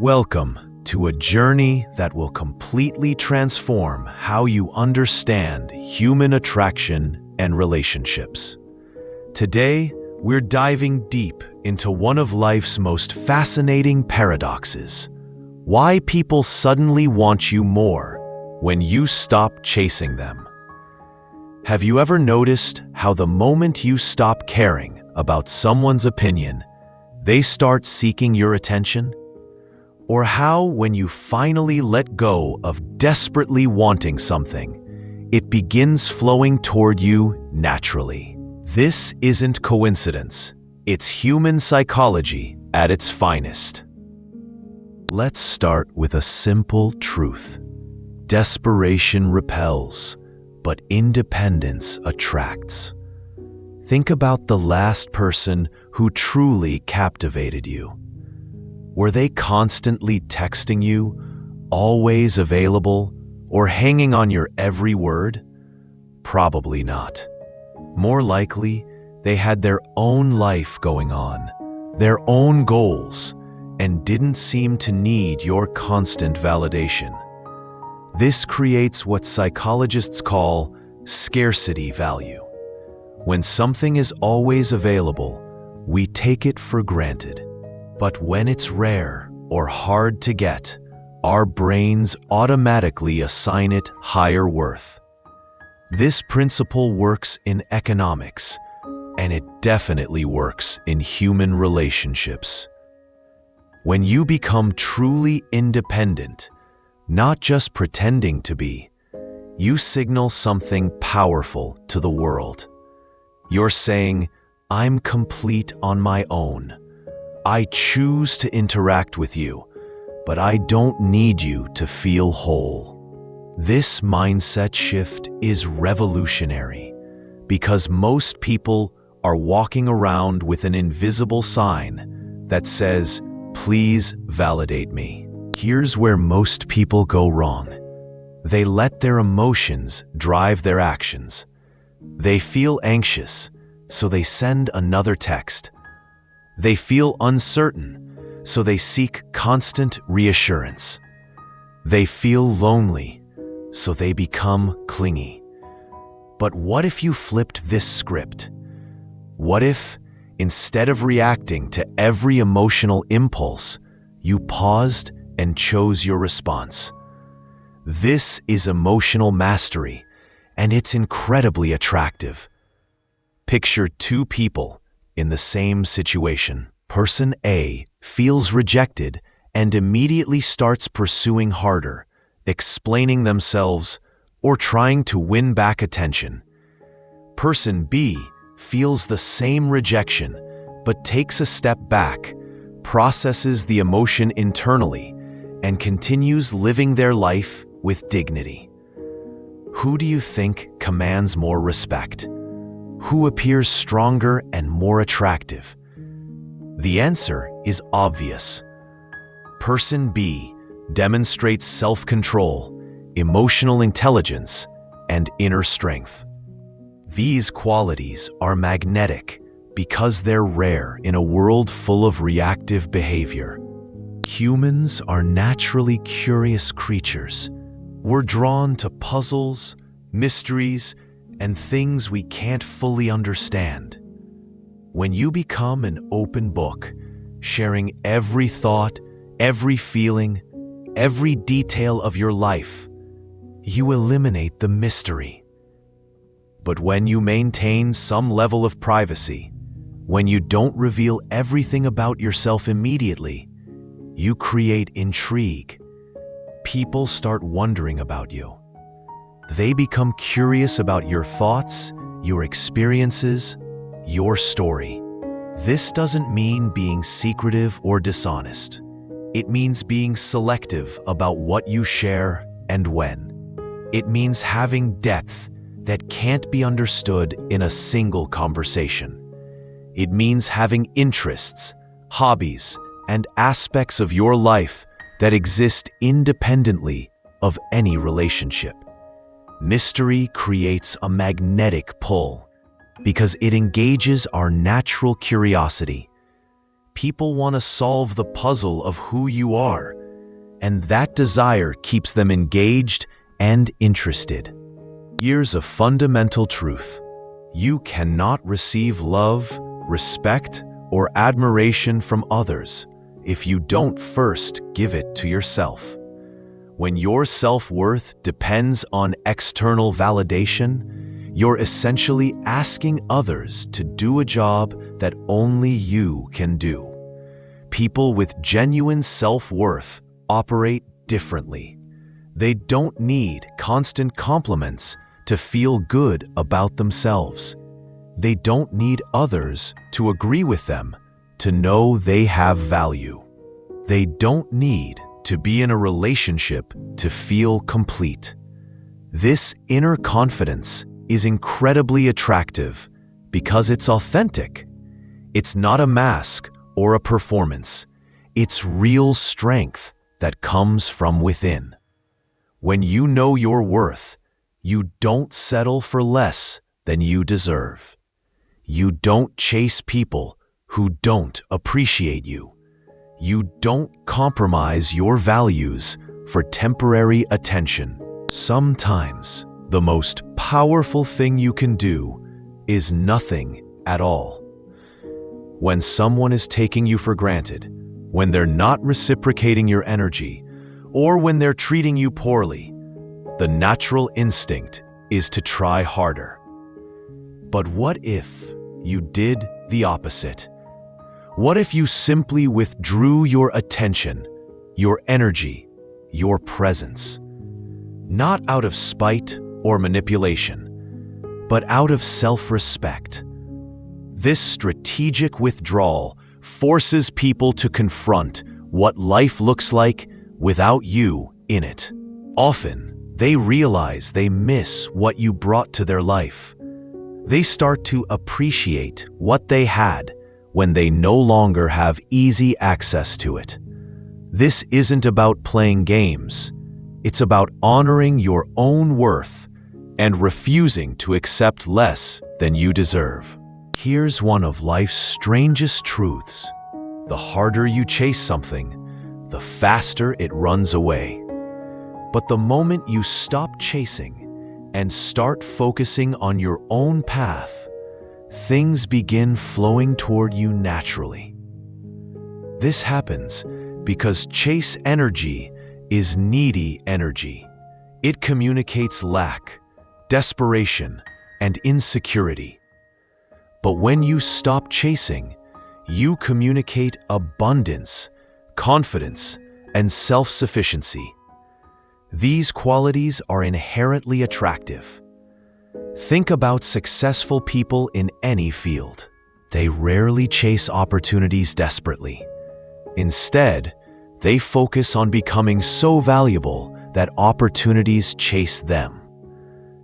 Welcome to a journey that will completely transform how you understand human attraction and relationships. Today, we're diving deep into one of life's most fascinating paradoxes: why people suddenly want you more when you stop chasing them. Have you ever noticed how the moment you stop caring about someone's opinion, they start seeking your attention? Or how, when you finally let go of desperately wanting something, it begins flowing toward you naturally? This isn't coincidence. It's human psychology at its finest. Let's start with a simple truth. Desperation repels, but independence attracts. Think about the last person who truly captivated you. Were they constantly texting you, always available, or hanging on your every word? Probably not. More likely, they had their own life going on, their own goals, and didn't seem to need your constant validation. This creates what psychologists call scarcity value. When something is always available, we take it for granted. But when it's rare or hard to get, our brains automatically assign it higher worth. This principle works in economics, and it definitely works in human relationships. When you become truly independent, not just pretending to be, you signal something powerful to the world. You're saying, "I'm complete on my own. I choose to interact with you, but I don't need you to feel whole." This mindset shift is revolutionary because most people are walking around with an invisible sign that says, "Please validate me." Here's where most people go wrong. They let their emotions drive their actions. They feel anxious, so they send another text. They feel uncertain, so they seek constant reassurance. They feel lonely, so they become clingy. But what if you flipped this script? What if, instead of reacting to every emotional impulse, you paused and chose your response? This is emotional mastery, and it's incredibly attractive. Picture two people in the same situation. Person A feels rejected and immediately starts pursuing harder, explaining themselves, or trying to win back attention. Person B feels the same rejection, but takes a step back, processes the emotion internally, and continues living their life with dignity. Who do you think commands more respect? Who appears stronger and more attractive? The answer is obvious. Person B demonstrates self-control, emotional intelligence, and inner strength. These qualities are magnetic because they're rare in a world full of reactive behavior. Humans are naturally curious creatures. We're drawn to puzzles, mysteries, and things we can't fully understand. When you become an open book, sharing every thought, every feeling, every detail of your life, you eliminate the mystery. But when you maintain some level of privacy, when you don't reveal everything about yourself immediately, you create intrigue. People start wondering about you. They become curious about your thoughts, your experiences, your story. This doesn't mean being secretive or dishonest. It means being selective about what you share and when. It means having depth that can't be understood in a single conversation. It means having interests, hobbies, and aspects of your life that exist independently of any relationship. Mystery creates a magnetic pull because it engages our natural curiosity. People want to solve the puzzle of who you are, and that desire keeps them engaged and interested. Here's a fundamental truth. You cannot receive love, respect, or admiration from others if you don't first give it to yourself. When your self-worth depends on external validation, you're essentially asking others to do a job that only you can do. People with genuine self-worth operate differently. They don't need constant compliments to feel good about themselves. They don't need others to agree with them to know they have value. They don't need to be in a relationship to feel complete. This inner confidence is incredibly attractive because it's authentic. It's not a mask or a performance. It's real strength that comes from within. When you know your worth, you don't settle for less than you deserve. You don't chase people who don't appreciate you. You don't compromise your values for temporary attention. Sometimes the most powerful thing you can do is nothing at all. When someone is taking you for granted, when they're not reciprocating your energy, or when they're treating you poorly, the natural instinct is to try harder. But what if you did the opposite? What if you simply withdrew your attention, your energy, your presence? Not out of spite or manipulation, but out of self-respect. This strategic withdrawal forces people to confront what life looks like without you in it. Often, they realize they miss what you brought to their life. They start to appreciate what they had when they no longer have easy access to it. This isn't about playing games. It's about honoring your own worth and refusing to accept less than you deserve. Here's one of life's strangest truths. The harder you chase something, the faster it runs away. But the moment you stop chasing and start focusing on your own path, things begin flowing toward you naturally. This happens because chase energy is needy energy. It communicates lack, desperation, and insecurity. But when you stop chasing, you communicate abundance, confidence, and self-sufficiency. These qualities are inherently attractive. Think about successful people in any field. They rarely chase opportunities desperately. Instead, they focus on becoming so valuable that opportunities chase them.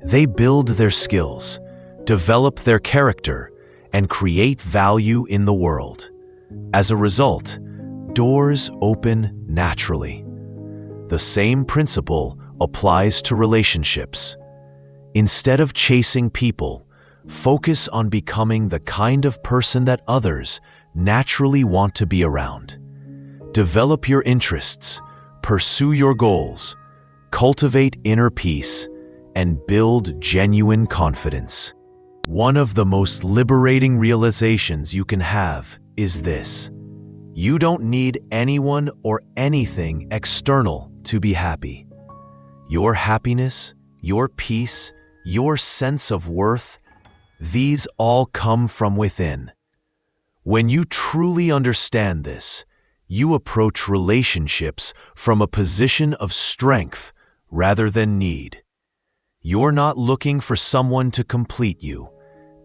They build their skills, develop their character, and create value in the world. As a result, doors open naturally. The same principle applies to relationships. Instead of chasing people, focus on becoming the kind of person that others naturally want to be around. Develop your interests, pursue your goals, cultivate inner peace, and build genuine confidence. One of the most liberating realizations you can have is this: you don't need anyone or anything external to be happy. Your happiness, your peace, your sense of worth, these all come from within. When you truly understand this, you approach relationships from a position of strength rather than need. You're not looking for someone to complete you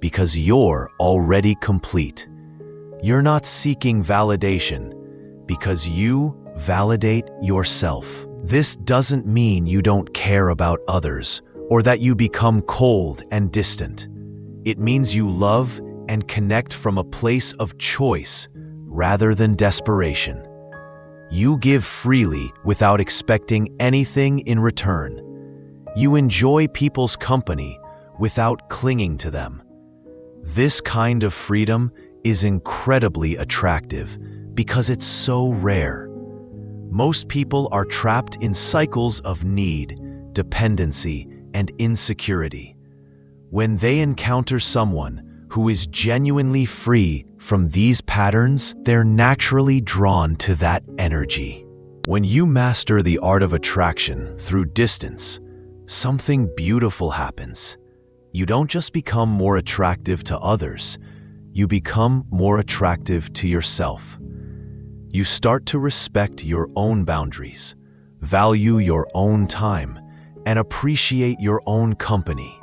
because you're already complete. You're not seeking validation because you validate yourself. This doesn't mean you don't care about others or that you become cold and distant. It means you love and connect from a place of choice rather than desperation. You give freely without expecting anything in return. You enjoy people's company without clinging to them. This kind of freedom is incredibly attractive because it's so rare. Most people are trapped in cycles of need, dependency, and insecurity. When they encounter someone who is genuinely free from these patterns, they're naturally drawn to that energy. When you master the art of attraction through distance, something beautiful happens. You don't just become more attractive to others, you become more attractive to yourself. You start to respect your own boundaries, value your own time, and appreciate your own company.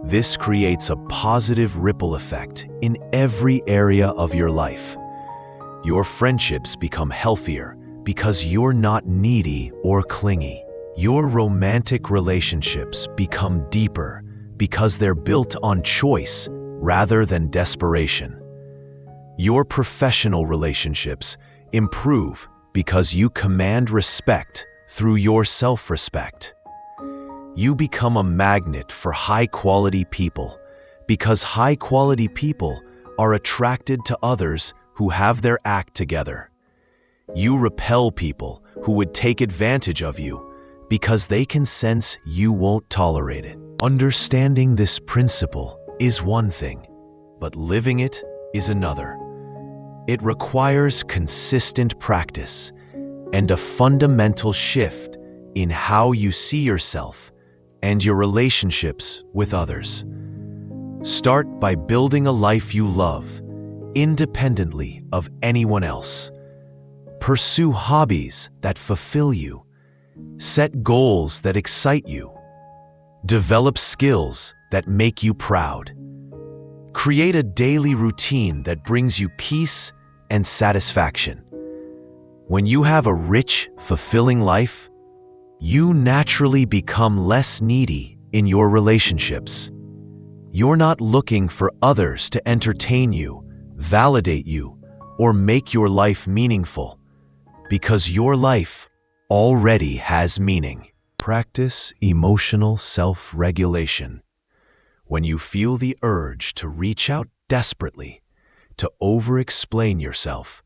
This creates a positive ripple effect in every area of your life. Your friendships become healthier because you're not needy or clingy. Your romantic relationships become deeper because they're built on choice rather than desperation. Your professional relationships improve because you command respect through your self-respect. You become a magnet for high-quality people because high-quality people are attracted to others who have their act together. You repel people who would take advantage of you because they can sense you won't tolerate it. Understanding this principle is one thing, but living it is another. It requires consistent practice and a fundamental shift in how you see yourself and your relationships with others. Start by building a life you love, independently of anyone else. Pursue hobbies that fulfill you. Set goals that excite you. Develop skills that make you proud. Create a daily routine that brings you peace and satisfaction. When you have a rich, fulfilling life, you naturally become less needy in your relationships. You're not looking for others to entertain you, validate you, or make your life meaningful, because your life already has meaning. Practice emotional self-regulation. When you feel the urge to reach out desperately, to over-explain yourself,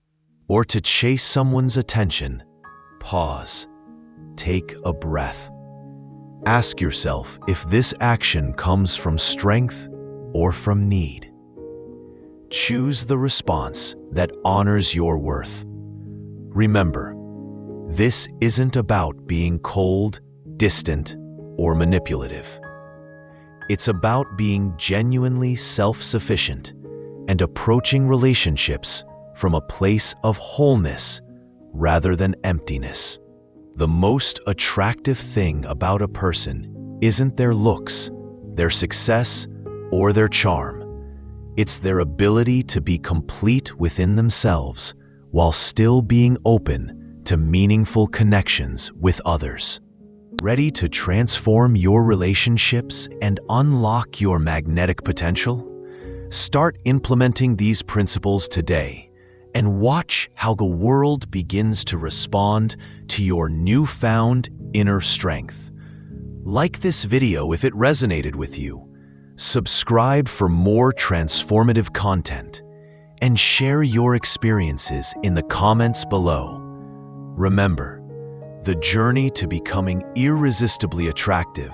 or to chase someone's attention, pause. Take a breath. Ask yourself if this action comes from strength or from need. Choose the response that honors your worth. Remember, this isn't about being cold, distant, or manipulative. It's about being genuinely self-sufficient and approaching relationships from a place of wholeness rather than emptiness. The most attractive thing about a person isn't their looks, their success, or their charm. It's their ability to be complete within themselves while still being open to meaningful connections with others. Ready to transform your relationships and unlock your magnetic potential? Start implementing these principles today and watch how the world begins to respond to your newfound inner strength. Like this video if it resonated with you, subscribe for more transformative content, and share your experiences in the comments below. Remember, the journey to becoming irresistibly attractive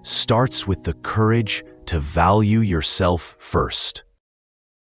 starts with the courage to value yourself first.